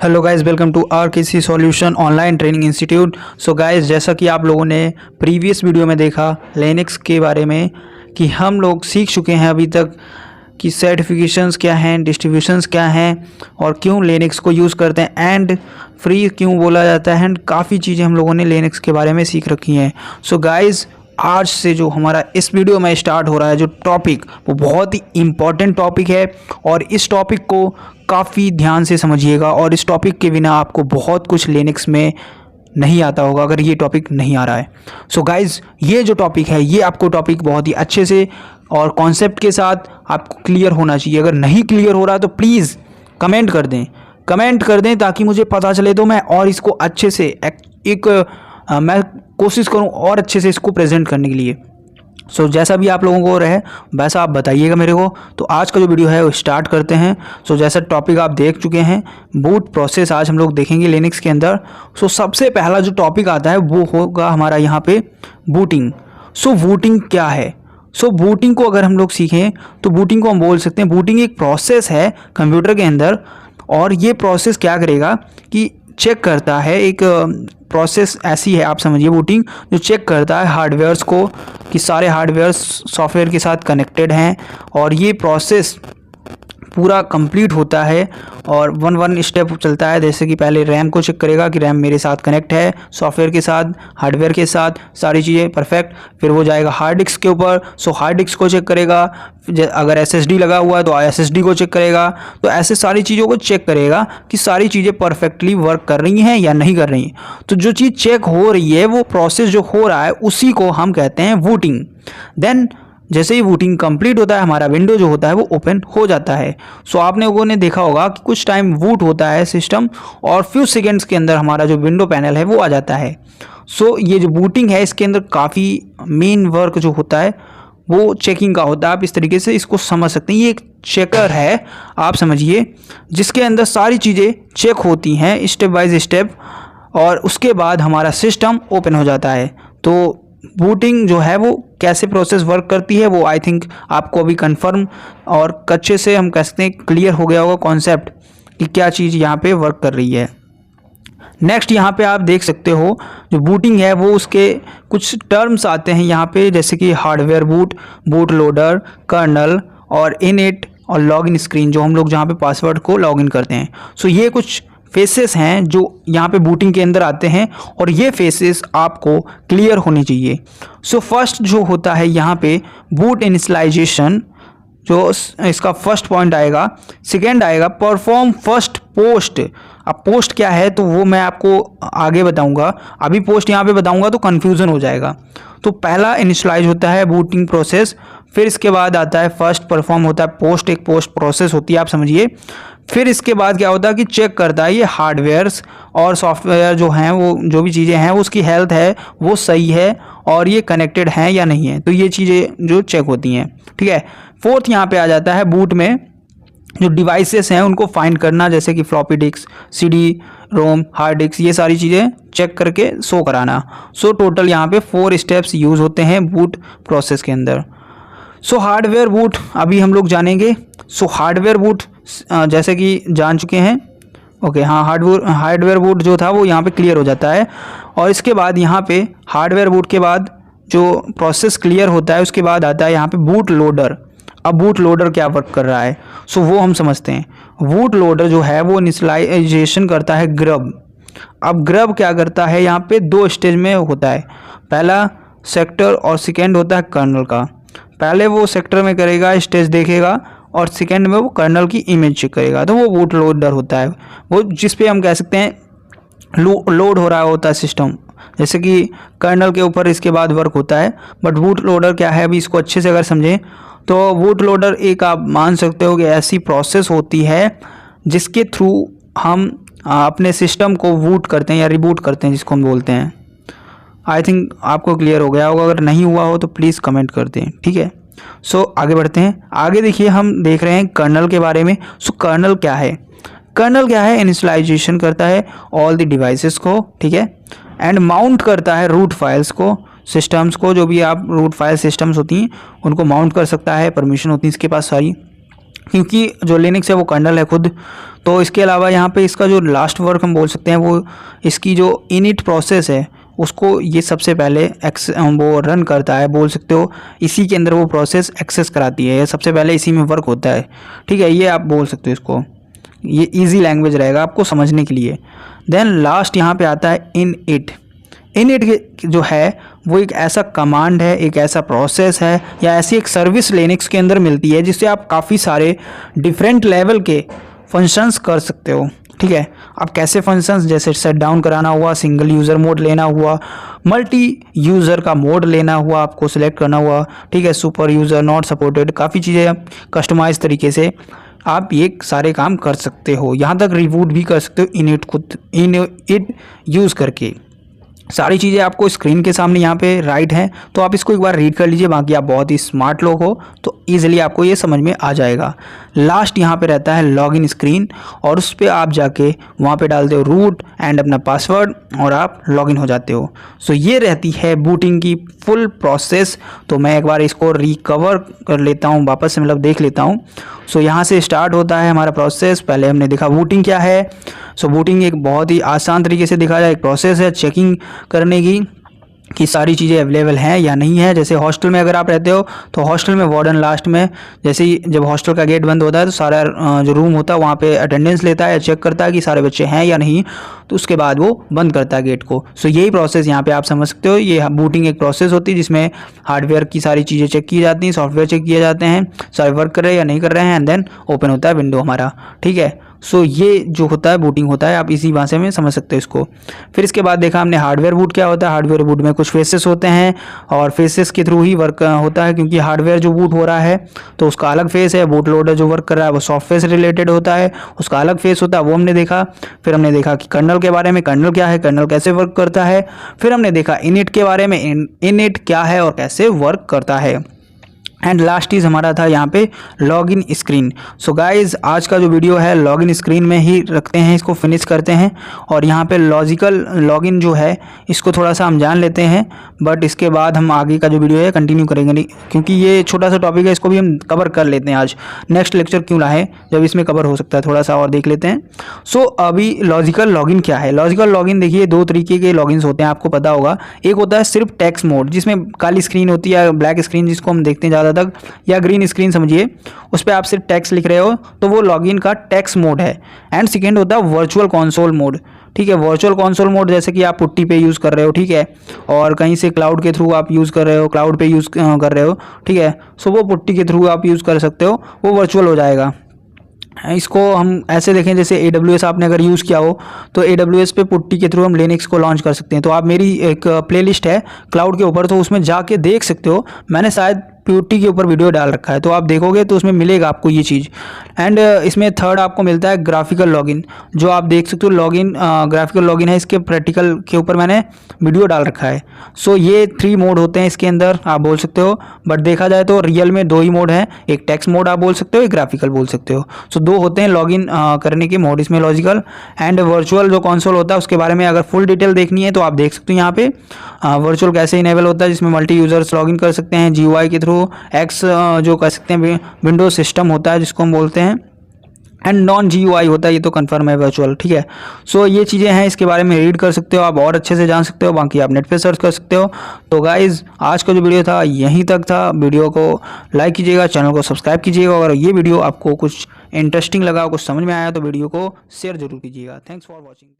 Hello guys, welcome to RKC solution online training institute. So guys, जैसा कि आप लोगों ने प्रीवियस वीडियो में देखा लिनक्स के बारे में कि हम लोग सीख चुके हैं अभी तक कि सर्टिफिकेशंस क्या हैं, डिस्ट्रीब्यूशंस क्या हैं और क्यों लिनक्स को यूज़ करते हैं एंड फ्री क्यों बोला जाता है एंड काफ़ी चीज़ें हम लोगों ने लिनक्स के बारे में सीख रखी हैं। सो गाइस, आज से जो हमारा इस वीडियो में स्टार्ट हो रहा है जो टॉपिक, वो बहुत ही इम्पॉर्टेंट टॉपिक है और इस टॉपिक को काफ़ी ध्यान से समझिएगा। और इस टॉपिक के बिना आपको बहुत कुछ लिनक्स में नहीं आता होगा अगर ये टॉपिक नहीं आ रहा है। सो गाइज़, ये जो टॉपिक है ये आपको टॉपिक बहुत ही अच्छे से और कॉन्सेप्ट के साथ आपको क्लियर होना चाहिए। अगर नहीं क्लियर हो रहा तो प्लीज़ कमेंट कर दें ताकि मुझे पता चले तो मैं और इसको अच्छे से मैं कोशिश करूं और अच्छे से इसको प्रेजेंट करने के लिए। सो जैसा भी आप लोगों को रहे वैसा आप बताइएगा मेरे को। तो आज का जो वीडियो है वो स्टार्ट करते हैं। सो जैसा टॉपिक आप देख चुके हैं, बूट प्रोसेस आज हम लोग देखेंगे लिनक्स के अंदर। सो सबसे पहला जो टॉपिक आता है वो होगा हमारा यहाँ पे बूटिंग। सो बूटिंग क्या है? सो बूटिंग को अगर हम लोग सीखें तो बूटिंग को हम बोल सकते हैं, बूटिंग एक प्रोसेस है कंप्यूटर के अंदर। और ये प्रोसेस क्या करेगा कि चेक करता है, एक प्रोसेस ऐसी है, आप समझिए बूटिंग, जो चेक करता है हार्डवेयर्स को कि सारे हार्डवेयर्स सॉफ्टवेयर के साथ कनेक्टेड हैं। और ये प्रोसेस पूरा कंप्लीट होता है और वन स्टेप चलता है। जैसे कि पहले रैम को चेक करेगा कि रैम मेरे साथ कनेक्ट है सॉफ्टवेयर के साथ, हार्डवेयर के साथ, सारी चीज़ें परफेक्ट। फिर वो जाएगा हार्ड डिस्क के ऊपर। सो हार्ड डिस्क को चेक करेगा, अगर SSD लगा हुआ है तो SSD को चेक करेगा। तो ऐसे सारी चीज़ों को चेक करेगा कि सारी चीज़ें परफेक्टली वर्क कर रही हैं या नहीं कर रही हैं। तो जो चीज़ चेक हो रही है, वो प्रोसेस जो हो रहा है, उसी को हम कहते हैं बूटिंग। देन जैसे ही बूटिंग कंप्लीट होता है, हमारा विंडो जो होता है वो ओपन हो जाता है। सो आप लोगों ने देखा होगा कि कुछ टाइम बूट होता है सिस्टम और फ्यू सेकेंड्स के अंदर हमारा जो विंडो पैनल है वो आ जाता है। सो ये जो बूटिंग है, इसके अंदर काफ़ी मेन वर्क जो होता है वो चेकिंग का होता है। आप इस तरीके से इसको समझ सकते हैं। ये एक चेकर है, आप समझिए, जिसके अंदर सारी चीज़ें चेक होती हैं स्टेप बाय स्टेप और उसके बाद हमारा सिस्टम ओपन हो जाता है। तो बूटिंग जो है वो कैसे प्रोसेस वर्क करती है वो आई थिंक आपको अभी कंफर्म और कच्चे से हम कह सकते हैं क्लियर हो गया होगा कॉन्सेप्ट कि क्या चीज़ यहाँ पे वर्क कर रही है। नेक्स्ट यहाँ पे आप देख सकते हो जो बूटिंग है वो उसके कुछ टर्म्स आते हैं यहाँ पे, जैसे कि hardware boot, boot loader, kernel और इनिट और लॉगिन स्क्रीन, जो हम लोग जहाँ पे पासवर्ड को लॉगिन करते हैं। सो ये कुछ फेसेस हैं जो यहाँ पे बूटिंग के अंदर आते हैं और ये फेसेस आपको क्लियर होने चाहिए। सो फर्स्ट जो होता है यहाँ पे बूट इनिशियलाइजेशन, जो इसका फर्स्ट पॉइंट आएगा। सेकेंड आएगा परफॉर्म फर्स्ट पोस्ट। अब पोस्ट क्या है तो वो मैं आपको आगे बताऊंगा, अभी पोस्ट यहाँ पे बताऊंगा तो कन्फ्यूज़न हो जाएगा। तो पहला इनिशियलाइज होता है बूटिंग प्रोसेस, फिर इसके बाद आता है फर्स्ट परफॉर्म होता है पोस्ट, एक पोस्ट प्रोसेस होती है, आप समझिए। फिर इसके बाद क्या होता है कि चेक करता है ये हार्डवेयर्स और सॉफ्टवेयर जो हैं, वो जो भी चीज़ें हैं उसकी हेल्थ है वो सही है और ये कनेक्टेड हैं या नहीं है। तो ये चीज़ें जो चेक होती हैं, ठीक है। फोर्थ यहाँ पे आ जाता है बूट में जो डिवाइसेस हैं उनको फाइंड करना, जैसे कि फ्लॉपी डिस्क, CD रोम, हार्ड डिस्क, ये सारी चीज़ें चेक करके शो कराना। सो टोटल यहाँ पे 4 स्टेप्स यूज़ होते हैं बूट प्रोसेस के अंदर। सो हार्डवेयर बूट अभी हम लोग जानेंगे। सो हार्डवेयर बूट जैसे कि जान चुके हैं, ओके, हाँ, हार्डवेयर बूट जो था वो यहाँ पे क्लियर हो जाता है। और इसके बाद यहाँ पे हार्डवेयर बूट के बाद जो प्रोसेस क्लियर होता है उसके बाद आता है यहाँ पे बूट लोडर। अब बूट लोडर क्या वर्क कर रहा है सो वो हम समझते हैं। बूट लोडर जो है वो इनिशियलाइजेशन करता है ग्रब। अब ग्रब क्या करता है, यहाँ पे 2 स्टेज में होता है, पहला सेक्टर और सेकेंड होता है कर्नल का। पहले वो सेक्टर में करेगा, स्टेज देखेगा, और सेकेंड में वो कर्नल की इमेज चेक करेगा। तो वो बूट लोडर होता है, वो जिस पे हम कह सकते हैं लोड हो रहा होता है सिस्टम, जैसे कि कर्नल के ऊपर इसके बाद वर्क होता है। बट बूट लोडर क्या है, अभी इसको अच्छे से अगर समझें तो बूट लोडर एक आप मान सकते हो कि ऐसी प्रोसेस होती है जिसके थ्रू हम अपने सिस्टम को बूट करते हैं या रिबूट करते हैं, जिसको हम बोलते हैं। आई थिंक आपको क्लियर हो गया होगा, अगर नहीं हुआ हो तो प्लीज़ कमेंट कर दें, ठीक है। सो आगे बढ़ते हैं। आगे देखिए, हम देख रहे हैं कर्नल के बारे में। सो कर्नल क्या है? कर्नल क्या है, इनिशियलाइजेशन करता है ऑल द डिवाइसेस को, ठीक है, एंड माउंट करता है रूट फाइल्स को, सिस्टम्स को, जो भी आप रूट फाइल सिस्टम्स होती हैं उनको माउंट कर सकता है, परमिशन होती है इसके पास सारी। क्योंकि जो लिनक्स है वो कर्नल है खुद। तो इसके अलावा यहाँ पे इसका जो लास्ट वर्क हम बोल सकते हैं वो इसकी जो इनिट प्रोसेस है उसको ये सबसे पहले वो रन करता है, बोल सकते हो इसी के अंदर वो प्रोसेस एक्सेस कराती है, सबसे पहले इसी में वर्क होता है। ठीक है, ये आप बोल सकते हो इसको, ये इजी लैंग्वेज रहेगा आपको समझने के लिए। देन लास्ट यहाँ पे आता है इनइट। इनइट जो है वो एक ऐसा कमांड है, एक ऐसा प्रोसेस है या ऐसी एक सर्विस लिनक्स के अंदर मिलती है जिससे आप काफ़ी सारे डिफरेंट लेवल के फंक्शंस कर सकते हो। ठीक है, आप कैसे फंक्शंस, जैसे शट डाउन कराना हुआ, सिंगल यूज़र मोड लेना हुआ, मल्टी यूज़र का मोड लेना हुआ, आपको सिलेक्ट करना हुआ। ठीक है, सुपर यूज़र, नॉट सपोर्टेड, काफ़ी चीज़ें आप कस्टमाइज तरीके से आप ये सारे काम कर सकते हो। यहाँ तक रिबूट भी कर सकते हो इनइट यूज़ करके। सारी चीज़ें आपको स्क्रीन के सामने यहाँ पे राइट हैं, तो आप इसको एक बार रीड कर लीजिए। बाकी आप बहुत ही स्मार्ट लोग हो तो ईजिली आपको ये समझ में आ जाएगा। लास्ट यहाँ पे रहता है लॉगिन स्क्रीन और उस पर आप जाके वहाँ पे डालते हो रूट एंड अपना पासवर्ड और आप लॉगिन हो जाते हो। सो ये रहती है बूटिंग की फुल प्रोसेस। तो मैं एक बार इसको रिकवर कर लेता हूँ, वापस से मतलब देख लेता हूँ। सो यहाँ से स्टार्ट होता है हमारा प्रोसेस। पहले हमने देखा बूटिंग क्या है। सो बूटिंग एक बहुत ही आसान तरीके से देखा जाए एक प्रोसेस है चेकिंग करने की कि सारी चीज़ें अवेलेबल हैं या नहीं है। जैसे हॉस्टल में अगर आप रहते हो तो हॉस्टल में वार्डन लास्ट में जैसे ही जब हॉस्टल का गेट बंद होता है तो सारा जो रूम होता है वहाँ पे अटेंडेंस लेता है, चेक करता है कि सारे बच्चे हैं या नहीं, तो उसके बाद वो बंद करता है गेट को। सो यही प्रोसेस यहाँ पे आप समझ सकते हो। ये बूटिंग एक प्रोसेस होती है जिसमें हार्डवेयर की सारी चीज़ें चेक की जाती हैं, सॉफ्टवेयर चेक किए जाते हैं, सारे वर्क कर रहे हैं या नहीं कर रहे हैं, एंड देन ओपन होता है विंडो हमारा। ठीक है, सो ये जो होता है बूटिंग होता है, आप इसी भाषा में समझ सकते हो इसको। फिर इसके बाद देखा हमने हार्डवेयर बूट क्या होता है। हार्डवेयर बूट में कुछ फेसेस होते हैं और फेसेस के थ्रू ही वर्क होता है, क्योंकि हार्डवेयर जो बूट हो रहा है तो उसका अलग फेस है। बूट लोडर जो वर्क कर रहा है वो सॉफ्टवेयर से रिलेटेड होता है, उसका अलग फेस होता है, वो हमने देखा। फिर हमने देखा कि कर्नल के बारे में, कर्नल क्या है, कर्नल कैसे वर्क करता है। फिर हमने देखा इनिट के बारे में, इनिट क्या है और कैसे वर्क करता है। एंड लास्ट इज हमारा था यहाँ पे लॉगिन स्क्रीन। सो गाइज आज का जो वीडियो है लॉगिन स्क्रीन में ही रखते हैं, इसको फिनिश करते हैं। और यहाँ पे लॉजिकल लॉगिन जो है इसको थोड़ा सा हम जान लेते हैं, बट इसके बाद हम आगे का जो वीडियो है कंटिन्यू करेंगे, नहीं क्योंकि ये छोटा सा टॉपिक है, इसको भी हम कवर कर लेते हैं आज। नेक्स्ट लेक्चर क्यों लाए जब इसमें कवर हो सकता है, थोड़ा सा और देख लेते हैं। सो अभी लॉजिकल लॉगिन क्या है। लॉजिकल लॉगिन देखिए दो तरीके के लॉगिन्स होते हैं, आपको पता होगा। एक होता है सिर्फ टेक्स्ट मोड जिसमें काली स्क्रीन होती है, ब्लैक स्क्रीन जिसको हम देखते हैं ज़्यादा तक, या ग्रीन स्क्रीन समझिए, उस पर आप सिर्फ टेक्स्ट लिख रहे हो तो वो लॉगिन का टेक्स्ट मोड है। एंड सेकेंड होता है वर्चुअल कंसोल मोड। ठीक है, वर्चुअल कंसोल मोड जैसे कि आप पुट्टी पे यूज़ कर रहे हो, ठीक है, और कहीं से क्लाउड के थ्रू आप यूज़ कर रहे हो, क्लाउड पे यूज़ कर रहे हो, ठीक है, सो वो पुट्टी के थ्रू आप यूज़ कर सकते हो, वो वर्चुअल हो जाएगा। इसको हम ऐसे देखें जैसे AWS आपने अगर यूज़ किया हो तो AWS पे पुट्टी के थ्रू हम लिनक्स को लॉन्च कर सकते हैं। तो आप मेरी एक प्लेलिस्ट है क्लाउड के ऊपर, तो उसमें जाके देख सकते हो, मैंने शायद पुट्टी के ऊपर वीडियो डाल रखा है, तो आप देखोगे तो उसमें मिलेगा आपको ये चीज़। एंड इसमें थर्ड आपको मिलता है ग्राफिकल लॉगिन, जो आप देख सकते हो लॉगिन ग्राफिकल लॉगिन है, इसके प्रैक्टिकल के ऊपर मैंने वीडियो डाल रखा है। सो ये 3 मोड होते हैं इसके अंदर, आप बोल सकते हो, बट देखा जाए तो रियल में 2 ही मोड हैं, एक टेक्स्ट मोड आप बोल सकते हो, एक ग्राफिकल बोल सकते हो। सो 2 होते हैं लॉगिन करने के मोड इसमें, लॉजिकल एंड वर्चुअल जो कंसोल होता है उसके बारे में अगर फुल डिटेल देखनी है तो आप देख सकते हो यहाँ पे वर्चुअल कैसे इनेबल होता है, जिसमें मल्टी यूजर्स लॉगिन कर सकते हैं GUI के थ्रू, एक्स जो कर सकते हैं, विंडोज सिस्टम होता है जिसको हम बोलते हैं, एंड नॉन GUI होता है, ये तो कंफर्म है वर्चुअल। ठीक है, सो ये चीज़ें हैं, इसके बारे में रीड कर सकते हो आप और अच्छे से जान सकते हो, बाकी आप नेट पे सर्च कर सकते हो। तो गाइज़ आज का जो वीडियो था यहीं तक था। वीडियो को लाइक कीजिएगा, चैनल को सब्सक्राइब कीजिएगा, अगर ये वीडियो आपको कुछ इंटरेस्टिंग लगा, कुछ समझ में आया तो वीडियो को शेयर जरूर कीजिएगा। Thanks for watching.